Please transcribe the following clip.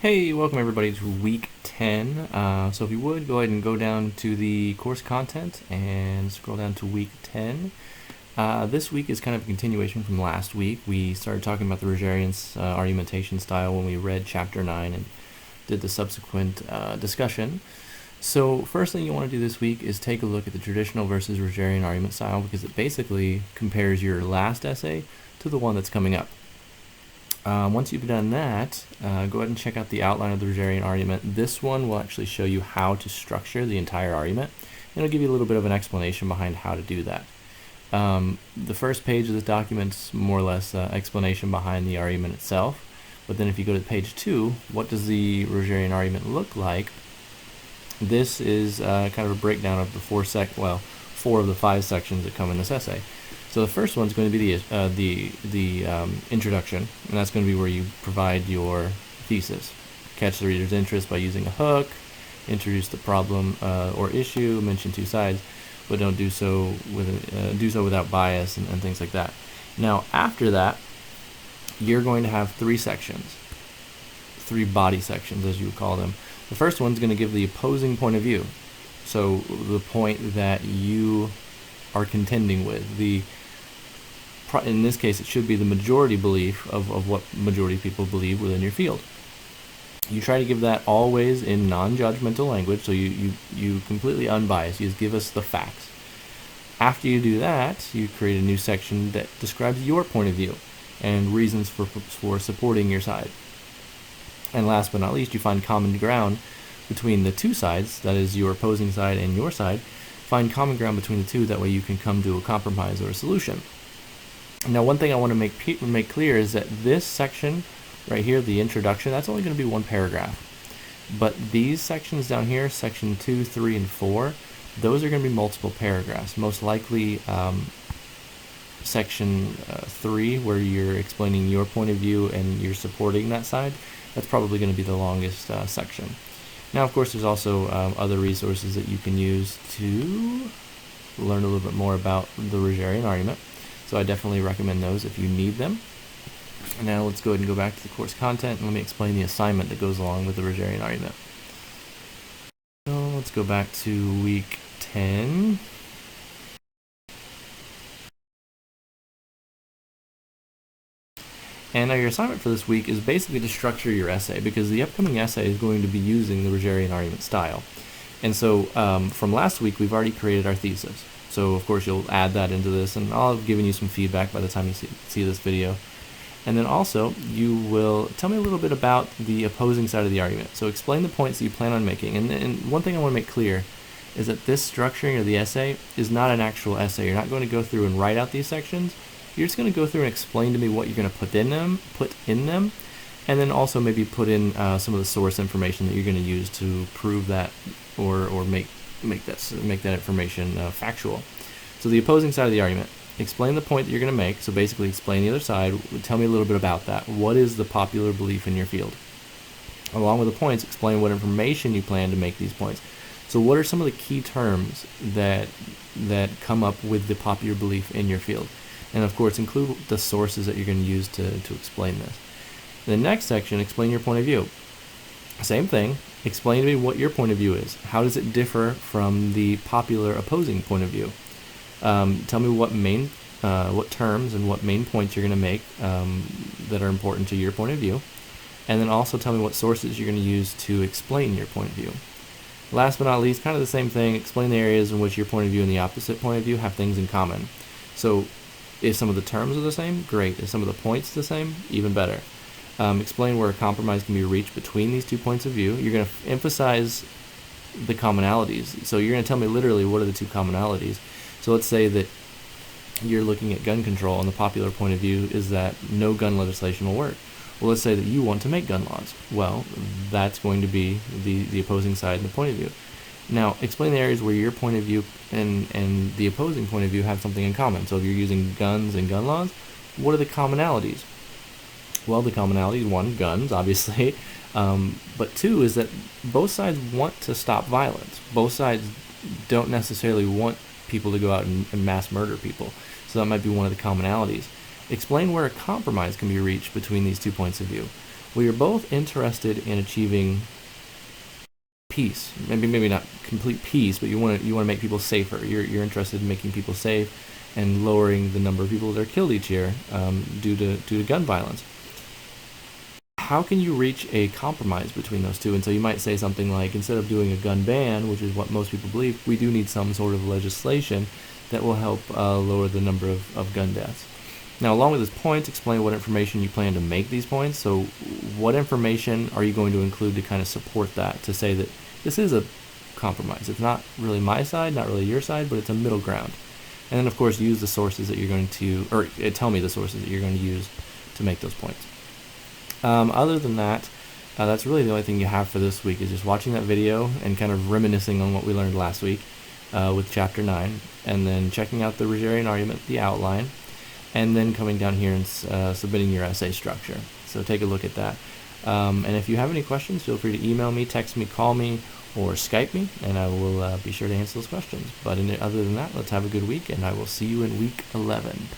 Hey, welcome everybody to week 10. So if you would, go ahead and go down to the course content and scroll down to week 10. This week is kind of a continuation from last week. We started talking about the Rogerian's argumentation style when we read chapter 9 and did the subsequent discussion. So first thing you want to do this week is take a look at the traditional versus Rogerian argument style, because it basically compares your last essay to the one that's coming up. Once you've done that, go ahead and check out the outline of the Rogerian argument. This one will actually show you how to structure the entire argument, and it'll give you a little bit of an explanation behind how to do that. The first page of this document is more or less explanation behind the argument itself, but then if you go to page 2, what does the Rogerian argument look like? This is kind of a breakdown of the four of the 5 sections that come in this essay. So the first one is going to be the introduction, and that's going to be where you provide your thesis. Catch the reader's interest by using a hook, introduce the problem or issue, mention 2 sides, but don't do so without bias and things like that. Now after that, you're going to have 3 sections, 3 body sections as you would call them. The first one's going to give the opposing point of view, so the point that you are contending with. In this case, it should be the majority belief of what majority of people believe within your field. You try to give that always in non-judgmental language, so you completely unbiased. You just give us the facts. After you do that, you create a new section that describes your point of view and reasons for supporting your side. And last but not least, you find common ground between the 2 sides, that is your opposing side and your side. Find common ground between the 2, that way you can come to a compromise or a solution. Now, one thing I want to make clear is that this section right here, the introduction, that's only going to be 1 paragraph. But these sections down here, section 2, 3, and 4, those are going to be multiple paragraphs. Most likely section 3, where you're explaining your point of view and you're supporting that side, that's probably going to be the longest section. Now, of course, there's also other resources that you can use to learn a little bit more about the Rogerian argument. So I definitely recommend those if you need them. Now let's go ahead and go back to the course content, and let me explain the assignment that goes along with the Rogerian argument. So let's go back to week 10. And now your assignment for this week is basically to structure your essay, because the upcoming essay is going to be using the Rogerian argument style. And so from last week, we've already created our thesis. So of course you'll add that into this, and I'll have given you some feedback by the time you see this video. And then also you will tell me a little bit about the opposing side of the argument. So explain the points that you plan on making. And one thing I want to make clear is that this structuring of the essay is not an actual essay. You're not going to go through and write out these sections. You're just going to go through and explain to me what you're going to put in them, and then also maybe put in some of the source information that you're going to use to prove that or make that information factual. So the opposing side of the argument, explain the point that you're going to make. So basically explain the other side. Tell me a little bit about that. What is the popular belief in your field? Along with the points, explain what information you plan to make these points. So what are some of the key terms that come up with the popular belief in your field? And of course, include the sources that you're going to use to explain this. The next section, explain your point of view. Same thing, explain to me what your point of view is. How does it differ from the popular opposing point of view? Tell me what terms and what main points you're going to make that are important to your point of view. And then also tell me what sources you're going to use to explain your point of view. Last but not least, kind of the same thing, explain the areas in which your point of view and the opposite point of view have things in common. So if some of the terms are the same, great. If some of the points are the same, even better. Explain where a compromise can be reached between these 2 points of view. You're going to emphasize the commonalities. So you're going to tell me literally what are the 2 commonalities. So let's say that you're looking at gun control, and the popular point of view is that no gun legislation will work. Well, let's say that you want to make gun laws. Well, that's going to be the opposing side and the point of view. Now, explain the areas where your point of view and the opposing point of view have something in common. So if you're using guns and gun laws, what are the commonalities? Well, the commonalities, 1, guns, obviously, but 2 is that both sides want to stop violence. Both sides don't necessarily want people to go out and mass murder people. So that might be one of the commonalities. Explain where a compromise can be reached between these 2 points of view. Well, you're both interested in achieving peace. Maybe not complete peace, but you want to make people safer. You're interested in making people safe and lowering the number of people that are killed each year due to gun violence. How can you reach a compromise between those two? And so you might say something like, instead of doing a gun ban, which is what most people believe, we do need some sort of legislation that will help lower the number of gun deaths. Now, along with this point, explain what information you plan to make these points. So what information are you going to include to kind of support that, to say that this is a compromise? It's not really my side, not really your side, but it's a middle ground. And then, of course, use the sources that you're going to, or tell me the sources that you're going to use to make those points. Other than that, that's really the only thing you have for this week, is just watching that video and kind of reminiscing on what we learned last week with Chapter 9, and then checking out the Rogerian argument, the outline, and then coming down here and submitting your essay structure. So take a look at that. And if you have any questions, feel free to email me, text me, call me, or Skype me, and I will be sure to answer those questions. But other than that, let's have a good week, and I will see you in week 11.